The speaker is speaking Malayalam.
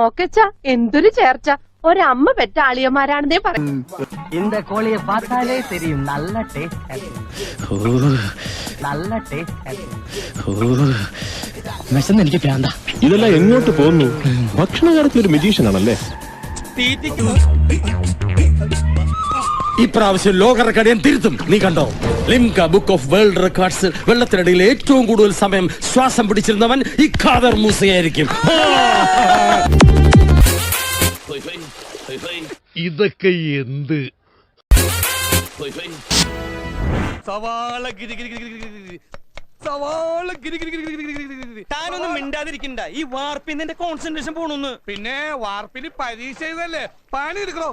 നോക്കച്ച എന്തൊരു ചേർച്ച, ഒരമ്മ പെറ്റ ആളിയന്മാരാണെന്നേ പറയും. இந்த கோழியை பார்த்தாலே தெரியும் நல்ல டேஸ்ட், நல்ல ടേസ്റ്റ്. വിശന്ന് എനിക്ക് പ്രാന്താ. ഇതെല്ലാം എങ്ങോട്ട് പോകുന്നു? ഭക്ഷണകാലത്ത് ഒരു മജീഷ്യൻ ആണല്ലേ. ഇപ്രാവശ്യം ലോക റെക്കോർഡ് ഞാൻ തിരുത്തും, നീ കണ്ടോ? Limca book of world records വെള്ളത്തിനടിയിൽ ഏറ്റവും കൂടുതൽ സമയം ശ്വാസം പിടിച്ചിരുന്നവൻ ഈ ഖാദർ മൂസയായിരിക്കും. ഇതൊക്കെ എന്ത്? താനൊന്നും മിണ്ടാതിരിക്കണ്ട, ഈ വാർപ്പിന്റെ കോൺസെൻട്രേഷൻ പോണൊന്ന്. പിന്നെ വാർപ്പിന് പരീക്ഷ എഴുതല്ലേ, പണി എടുക്കണോ?